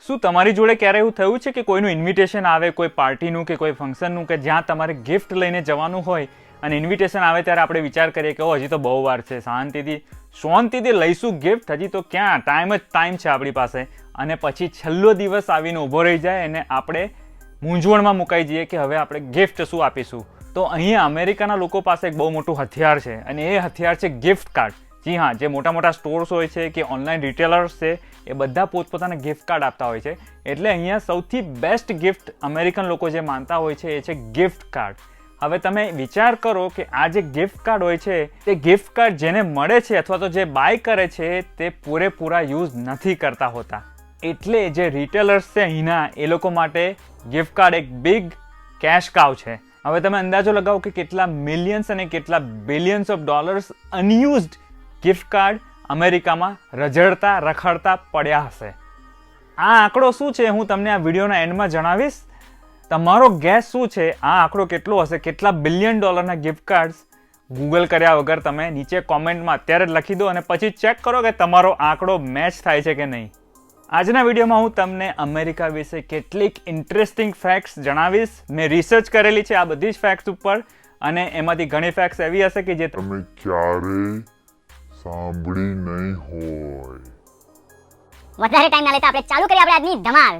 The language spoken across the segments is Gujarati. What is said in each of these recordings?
શું તમારી જોડે ક્યારે એવું થયું છે કે કોઈનું ઇન્વિટેશન આવે, કોઈ પાર્ટીનું કે કોઈ ફંક્શનનું, કે જ્યાં તમારે ગિફ્ટ લઈને જવાનું હોય અને ઇન્વિટેશન આવે ત્યારે આપણે વિચાર કરીએ કે હજી તો બહુ વાર છે, શાંતિથી લઈશું ગિફ્ટ, હજી તો ક્યાં ટાઈમ છે આપણી પાસે, અને પછી છેલ્લો દિવસ આવીને ઊભો રહી જાય અને આપણે મૂંઝવણમાં મુકાઈ જઈએ કે હવે આપણે ગિફ્ટ શું આપીશું. તો અહીંયા અમેરિકાના લોકો પાસે એક બહુ મોટું હથિયાર છે અને એ હથિયાર છે ગિફ્ટ કાર્ડ. જી હા, જે મોટા મોટા સ્ટોર્સ હોય છે કે ઓનલાઈન રિટેલર્સ છે એ બધા પોતપોતાના ગિફ્ટ કાર્ડ આપતા હોય છે. એટલે અહીંયા સૌથી બેસ્ટ ગિફ્ટ અમેરિકન લોકો જે માનતા હોય છે એ છે ગિફ્ટ કાર્ડ. હવે તમે વિચાર કરો કે આ જે ગિફ્ટ કાર્ડ હોય છે તે ગિફ્ટ કાર્ડ જેને મળે છે અથવા તો જે બાય કરે છે તે પૂરેપૂરા યુઝ નથી કરતા હોતા. એટલે જે રિટેલર્સ છે અહીંના એ લોકો માટે ગિફ્ટ કાર્ડ એક બિગ કેશ કાવ છે. હવે તમે અંદાજો લગાવો કે કેટલા મિલિયન્સ અને કેટલા billions of dollars unused gift card અમેરિકામાં રખડતા પડ્યા હશે. આ આંકડો શું છે હું તમને આ વિડીયોના એન્ડમાં જણાવીશ. તમારો ગેસ શું છે આ આંકડો કેટલો હશે? કેટલા બિલિયન ડોલરના ગિફ્ટ કાર્ડ્સ? ગૂગલ કર્યા વગર તમે નીચે કોમેન્ટમાં અત્યારે જ લખી દો અને પછી ચેક કરો કે તમારો આંકડો મેચ થાય છે કે નહીં. આજના વિડીયોમાં હું તમને અમેરિકા વિશે કેટલીક ઇન્ટરેસ્ટિંગ ફેક્ટ્સ જણાવીશ. મેં રિસર્ચ કરેલી છે આ બધી જ ફેક્ટ્સ ઉપર અને એમાંથી ઘણી ફેક્ટ્સ એવી હશે કે જે તમે ક્યારેય સાંભળી નહીં હોય. વધારે ટાઈમ ના લેતા આપણે ચાલુ કરીએ આપણે આજની ધમાલ.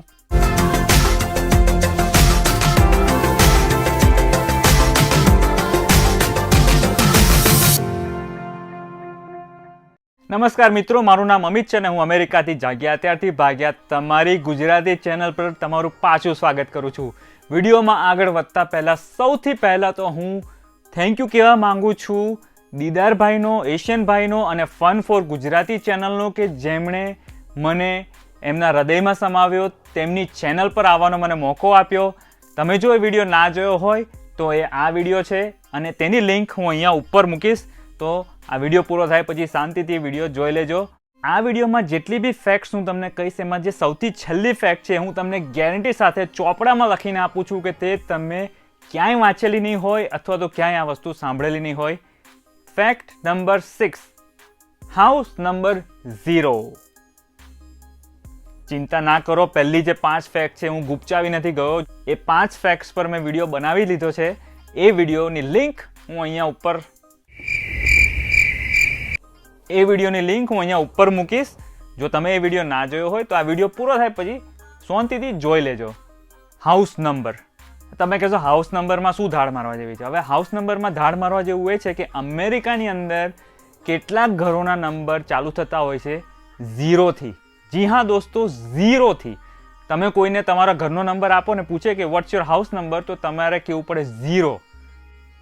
નમસ્કાર મિત્રો, મારું નામ અમિત છે અને હું અમેરિકાથી જાગ્યા ત્યારથી ભાગ્યા તમારી ગુજરાતી ચેનલ પર તમારું પાછું સ્વાગત કરું છું. વિડીયોમાં આગળ વધતા પહેલાં સૌથી પહેલાં તો હું થેન્ક યુ કહેવા માંગુ છું દીદારભાઈનો, એશિયનભાઈનો અને ફન ફોર ગુજરાતી ચેનલનો કે જેમણે મને એમના હૃદયમાં સમાવ્યો, તેમની ચેનલ પર આવવાનો મને મોકો આપ્યો. તમે જો એ વિડીયો ના જોયો હોય તો એ આ વિડીયો છે અને તેની લિંક હું અહીંયા ઉપર મૂકીશ. તો આ વિડીયો પૂરો થાય પછી શાંતિથી વિડીયો જોઈ લેજો. આ વિડીયોમાં જેટલી બી ફેક્ટ્સ હું તમને કહીશ એમાં જે સૌથી છેલ્લી ફેક્ટ છે હું તમને ગેરંટી સાથે ચોપડામાં લખીને આપું છું કે તે તમે ક્યાંય વાંચેલી નહીં હોય અથવા તો ક્યાંય આ વસ્તુ સાંભળેલી નહીં હોય. Fact number 6, house number 0. ચિંતા ના કરો, પહેલી જે 5 ફેક્ટ છે હું ગુપચાવી નથી ગયો. એ 5 ફેક્ટ્સ પર મેં વિડીયો બનાવી લીધો છે. એ વિડીયોની લિંક હું અહીંયા ઉપર મૂકીશ. જો તમે એ વિડીયો ના જોયો હોય તો આ વિડીયો પૂરો થાય પછી શાંતિથી જોઈ લેજો. House number. તમે કહેશો હાઉસ નંબરમાં શું ધાડ મારવા જેવી છે? હવે હાઉસ નંબરમાં ધાડ મારવા જેવું એ છે કે અમેરિકાની અંદર કેટલાક ઘરોના નંબર ચાલુ થતા હોય છે 0 થી. જી હા દોસ્તો, 0 થી. તમે કોઈને તમારા ઘરનો નંબર આપો ને પૂછે કે વોટ્સ યોર હાઉસ નંબર, તો તમારે કહેવું પડે 0.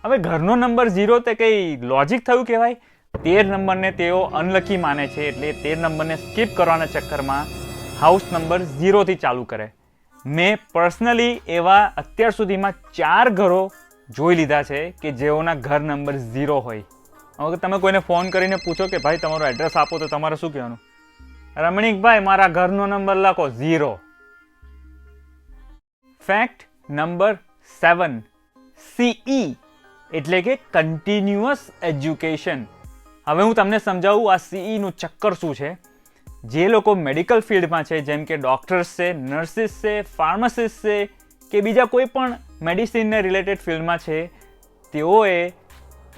હવે ઘરનો નંબર 0 તે કંઈ લોજિક થયું કહેવાય? 13 નંબરને તેઓ અનલકી માને છે એટલે 13 નંબરને સ્કીપ કરવાના ચક્કરમાં હાઉસ નંબર 0 થી ચાલુ કરે. મેં પર્સનલી એવા અત્યાર સુધીમાં 4 ઘરો જોઈ લીધા છે કે જેઓના ઘર નંબર 0 હોય. હવે તમે કોઈને ફોન કરીને પૂછો કે ભાઈ તમારો એડ્રેસ આપો તો તમારે શું કહેવાનું? રમણીકભાઈ મારા ઘરનો નંબર લખો 0. ફેક્ટ નંબર 7, CE એટલે કે કન્ટિન્યુઅસ એજ્યુકેશન. હવે હું તમને સમજાવું આ CEનું ચક્કર શું છે. જે લોકો મેડિકલ ફિલ્ડમાં છે જેમ કે ડૉક્ટર્સ છે, નર્સિસ છે, ફાર્માસિસ્ટ છે કે બીજા કોઈ પણ મેડિસિનને રિલેટેડ ફિલ્ડમાં છે, તેઓએ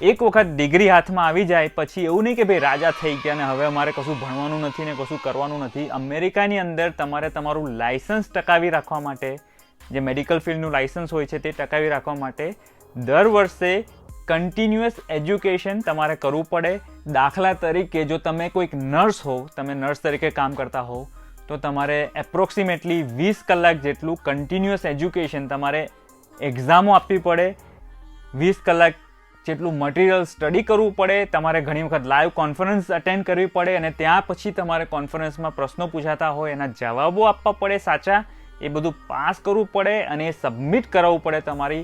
એક વખત ડિગ્રી હાથમાં આવી જાય પછી એવું નહીં કે ભાઈ રાજા થઈ ગયા ને હવે અમારે કશું ભણવાનું નથી ને કશું કરવાનું નથી. અમેરિકાની અંદર તમારે તમારું લાયસન્સ ટકાવી રાખવા માટે, જે મેડિકલ ફિલ્ડનું લાયસન્સ હોય છે તે ટકાવી રાખવા માટે દર વર્ષે કન્ટિન્યુઅસ એજ્યુકેશન તમારે કરવું પડે. દાખલા તરીકે જો તમે કોઈક નર્સ હો, તમે નર્સ તરીકે કામ કરતા હો તો તમારે એપ્રોક્સિમેટલી 20 કલાક જેટલું કન્ટિન્યુઅસ એજ્યુકેશન, તમારે એક્ઝામો આપવી પડે, 20 કલાક જેટલું મટીરિયલ સ્ટડી કરવું પડે, તમારે ઘણી વખત લાઈવ કોન્ફરન્સ અટેન્ડ કરવી પડે અને ત્યાં પછી તમારે કોન્ફરન્સમાં પ્રશ્નો પૂછાતા હોય એના જવાબો આપવા પડે સાચા. એ બધું પાસ કરવું પડે અને એ સબમિટ કરાવવું પડે તમારી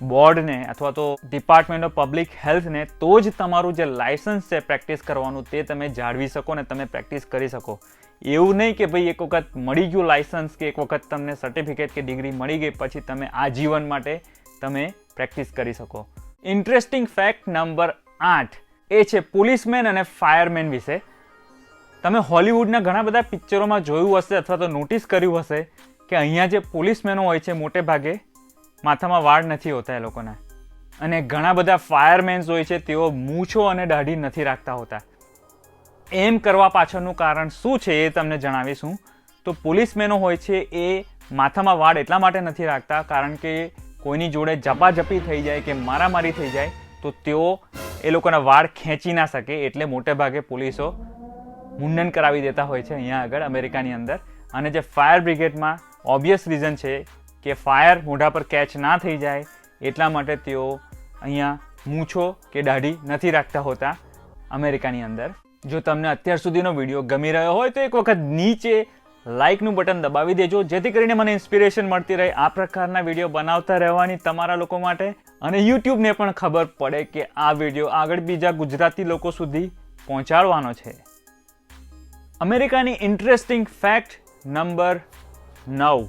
બોર્ડને અથવા તો ડિપાર્ટમેન્ટ ઓફ પબ્લિક હેલ્થને. તો જ તમારું જે લાયસન્સ છે પ્રેક્ટિસ કરવાનું તે તમે જાળવી શકો ને તમે પ્રેક્ટિસ કરી શકો. એવું નહીં કે ભાઈ એક વખત મળી ગયું લાયસન્સ કે એક વખત તમને સર્ટિફિકેટ કે ડિગ્રી મળી ગઈ પછી તમે આજીવન માટે તમે પ્રેક્ટિસ કરી શકો. ઇન્ટરેસ્ટિંગ ફેક્ટ નંબર 8 એ છે પોલીસમેન અને ફાયરમેન વિશે. તમે હોલિવૂડના ઘણા બધા પિક્ચરોમાં જોયું હશે અથવા તો નોટિસ કર્યું હશે કે અહીંયા જે પોલીસમેનો હોય છે મોટે ભાગે માથામાં વાળ નથી હોતા એ લોકોના, અને ઘણા બધા ફાયરમેન્સ હોય છે તેઓ મૂછો અને દાઢી નથી રાખતા હોતા. એમ કરવા પાછળનું કારણ શું છે એ તમને જણાવીશું. તો પોલીસમેનો હોય છે એ માથામાં વાળ એટલા માટે નથી રાખતા કારણ કે કોઈની જોડે ઝપાઝપી થઈ જાય કે મારામારી થઈ જાય તો તેઓ એ લોકોના વાળ ખેંચી ના શકે, એટલે મોટે ભાગે પોલીસો મુંડન કરાવી દેતા હોય છે અહીંયા આગળ અમેરિકાની અંદર. અને જે ફાયર બ્રિગેડમાં ઓબ્વિયસ રીઝન છે કે ફાયર મોઢા પર કેચ ના થઈ જાય એટલા માટે તેઓ અહીંયા મૂછો કે દાઢી નથી રાખતા હોતા અમેરિકાની અંદર. જો તમને અત્યાર સુધીનો વિડીયો ગમી રહ્યો હોય તો એક વખત નીચે લાઇકનું બટન દબાવી દેજો, જેથી કરીને મને ઇન્સ્પિરેશન મળતી રહે આ પ્રકારના વિડીયો બનાવતા રહેવાની તમારા લોકો માટે, અને યુટ્યુબને પણ ખબર પડે કે આ વિડીયો આગળ બીજા ગુજરાતી લોકો સુધી પહોંચાડવાનો છે. અમેરિકાની ઇન્ટરેસ્ટિંગ ફેક્ટ નંબર 9.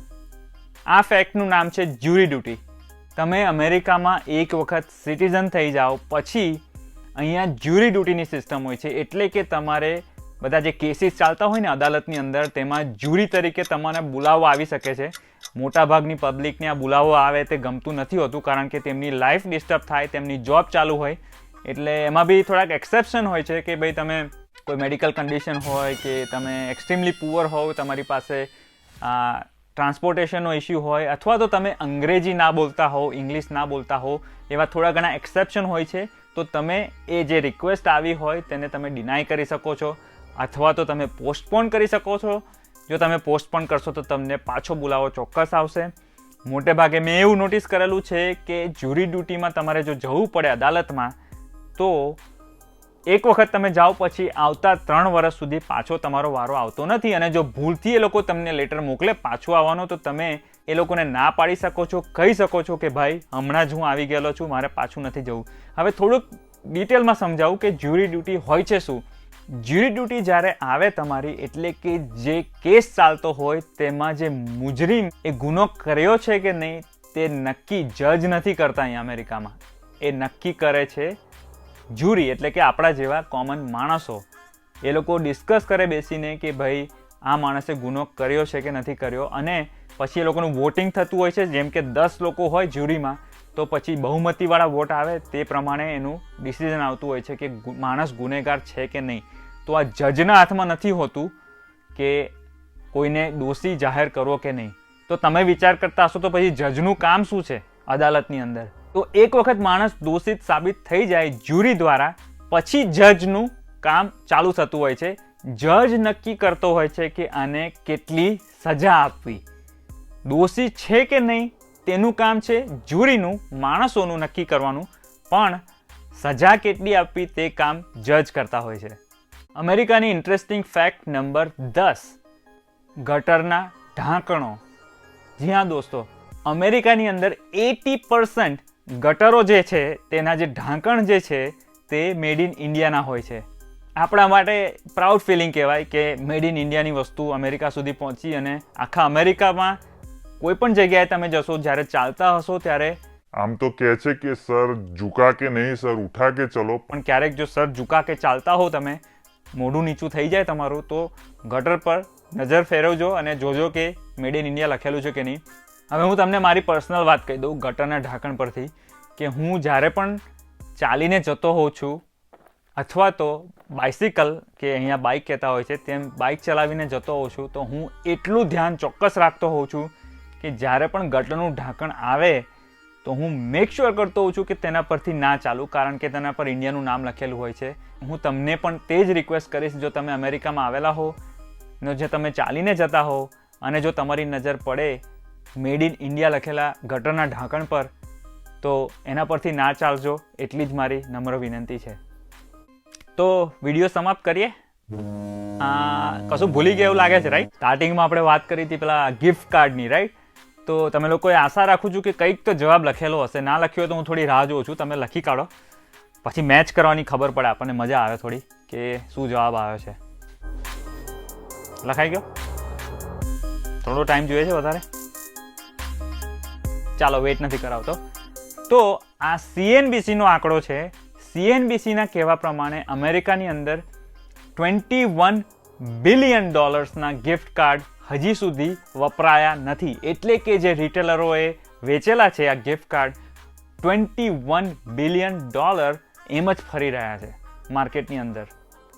આ ફેક્ટનું નામ છે જ્યુરી ડ્યુટી. તમે અમેરિકામાં એક વખત સિટીઝન થઈ જાઓ પછી અહીંયા જ્યુરી ડ્યુટીની સિસ્ટમ હોય છે, એટલે કે તમારે બધા જે કેસીસ ચાલતા હોય ને અદાલતની અંદર તેમાં જ્યુરી તરીકે તમારે બોલાવવા આવી શકે છે. મોટાભાગની પબ્લિકને આ બોલાવો આવે તે ગમતું નથી હોતું કારણ કે તેમની લાઈફ ડિસ્ટર્બ થાય, તેમની જોબ ચાલુ હોય, એટલે એમાં બી થોડાક એક્સેપ્શન હોય છે કે ભાઈ તમે કોઈ મેડિકલ કન્ડિશન હોય કે તમે એક્સ્ટ્રીમલી પુઅર હોવ, તમારી પાસે ટ્રાન્સપોર્ટેશનનો ઇસ્યુ હોય, અથવા તો તમે અંગ્રેજી ના બોલતા હો, ઇંગ્લિશ ના બોલતા હો, એવા થોડા ઘણા એક્સેપ્શન હોય છે. તો તમે એ જે રિક્વેસ્ટ આવી હોય તેને તમે ડિનાય કરી શકો છો અથવા તો તમે પોસ્ટપોન કરી શકો છો. જો તમે પોસ્ટપોન કરશો તો તમને પાછો બોલાવો ચોક્કસ આવશે. મોટે ભાગે મેં એવું નોટિસ કરેલું છે કે જ્યુરી ડ્યુટીમાં તમારે જો જવું પડે અદાલતમાં તો એક વખત તમે જાઓ પછી આવતા 3 વર્ષ સુધી પાછો તમારો વારો આવતો નથી, અને જો ભૂલથી એ લોકો તમને લેટર મોકલે પાછું આવવાનો તો તમે એ લોકોને ના પાડી શકો છો, કહી શકો છો કે ભાઈ હમણાં જ હું આવી ગયેલો છું, મારે પાછું નથી જવું. હવે થોડુંક ડિટેલમાં સમજાવું કે જ્યુરી ડ્યુટી હોય છે શું. જ્યુરી ડ્યુટી જ્યારે આવે તમારી, એટલે કે જે કેસ ચાલતો હોય તેમાં જે મુજરીમ એ ગુનો કર્યો છે કે નહીં તે નક્કી જજ નથી કરતા અહીંયા અમેરિકામાં, એ નક્કી કરે છે જ્યુરી, એટલે કે આપણા જેવા કોમન માણસો. એ લોકો ડિસ્કસ કરે બેસીને કે ભાઈ આ માણસે ગુનો કર્યો છે કે નથી કર્યો, અને પછી એ લોકોનું વોટિંગ થતું હોય છે. જેમ કે 10 લોકો હોય જ્યુરીમાં તો પછી બહુમતીવાળા વોટ આવે તે પ્રમાણે એનું ડિસિઝન આવતું હોય છે કે માણસ ગુનેગાર છે કે નહીં. તો આ જજના હાથમાં નથી હોતું કે કોઈને દોષી જાહેર કરવો કે નહીં. તો તમે વિચાર કરતા હશો તો પછી જજનું કામ શું છે અદાલતની અંદર. તો એક વખત માણસ દોષિત સાબિત થઈ જાય જ્યુરી દ્વારા પછી જજનું કામ ચાલુ થતું હોય છે. જજ નક્કી કરતો હોય છે કે આને કેટલી સજા આપવી, દોષી છે કે નહીં તેનું કામ છે જ્યુરીનું, માણસોનું નક્કી કરવાનું, પણ સજા કેટલી આપવી તે કામ જજ કરતા હોય છે. અમેરિકાની ઇન્ટરેસ્ટિંગ ફેક્ટ નંબર 10. ગટરના ઢાંકણો. જી હા દોસ્તો, અમેરિકાની અંદર 80% ગટરો જે છે તેના જે ઢાંકણ જે છે તે મેડ ઇન ઇન્ડિયાના હોય છે. આપણા માટે પ્રાઉડ ફિલિંગ કહેવાય કે મેડ ઇન ઇન્ડિયાની વસ્તુ અમેરિકા સુધી પહોંચી, અને આખા અમેરિકામાં કોઈ પણ જગ્યાએ તમે જશો જ્યારે ચાલતા હશો ત્યારે આમ તો કહે છે કે સર ઝુકા કે નહીં સર ઉઠા કે ચલો, પણ ક્યારેક જો સર ઝુકા કે ચાલતા હો તમે, મોઢું નીચું થઈ જાય તમારું, તો ગટર પર નજર ફેરવજો અને જોજો કે મેડ ઇન ઇન્ડિયા લખેલું છે કે નહીં. હવે હું તમને મારી પર્સનલ વાત કહી દઉં ગટરના ઢાંકણ પરથી, કે હું જ્યારે પણ ચાલીને જતો હોઉં છું અથવા તો બાઇસિકલ કે અહીંયા બાઇક કહેતા હોય છે તેમ બાઇક ચલાવીને જતો હોઉં છું, તો હું એટલું ધ્યાન ચોક્કસ રાખતો હોઉં છું કે જ્યારે પણ ગટરનું ઢાંકણ આવે તો હું મેક શ્યોર કરતો હોઉં છું કે તેના પરથી ના ચાલું, કારણ કે તેના પર ઇન્ડિયાનું નામ લખેલું હોય છે. હું તમને પણ તે જ રિક્વેસ્ટ કરીશ, જો તમે અમેરિકામાં આવેલા હો ને જો તમે ચાલીને જતા હો અને જો તમારી નજર પડે મેડ ઇન ઇન્ડિયા લખેલા ગટરના ઢાંકણ પર, તો એના પરથી ના ચાલજો, એટલી જ મારી નમ્ર વિનંતી છે. તો વિડીયો સમાપ્ત કરીએ. કશું ભૂલી ગયા એવું લાગે છે રાઈટ. સ્ટાર્ટિંગમાં આપણે વાત કરી હતી પેલા ગિફ્ટ કાર્ડની રાઈટ. તો તમે લોકોએ આશા રાખું છું કે કંઈક તો જવાબ લખેલો હશે. ના લખ્યો હોય તો હું થોડી રાહ જોઉં છું, તમે લખી કાઢો, પછી મેચ કરવાની ખબર પડે, આપણને મજા આવે થોડી કે શું જવાબ આવ્યો છે. લખાઈ ગયો? થોડો ટાઈમ જોઈએ છે વધારે, ચાલો વેઇટ નથી કરાવતો. તો આ CNBCનો આંકડો છે. CNBCના કહેવા પ્રમાણે અમેરિકાની અંદર 21 બિલિયન ડોલર્સના ગિફ્ટ કાર્ડ હજી સુધી વપરાયા નથી. એટલે કે જે રિટેલરોએ વેચેલા છે આ ગિફ્ટ કાર્ડ, $21 બિલિયન એમ જ ફરી રહ્યા છે માર્કેટની અંદર.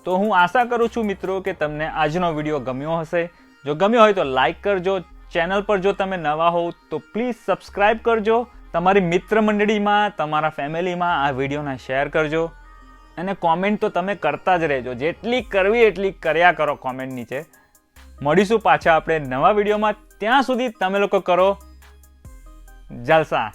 તો હું આશા કરું છું મિત્રો કે તમને આજનો વિડીયો ગમ્યો હશે. જો ગમ્યો હોય તો લાઈક કરજો. ચેનલ પર જો તમે નવા હોવ તો પ્લીઝ સબસ્ક્રાઈબ કરજો. તમારી મિત્ર મંડળીમાં, તમારા ફેમિલીમાં આ વિડીયોને શેર કરજો. અને કોમેન્ટ તો તમે કરતા જ રહેજો. જેટલી કરવી એટલી કર્યા કરો કોમેન્ટ નીચે. મળીશું પાછા આપણે નવા વિડીયોમાં. ત્યાં સુધી તમે લોકો કરો જલસા.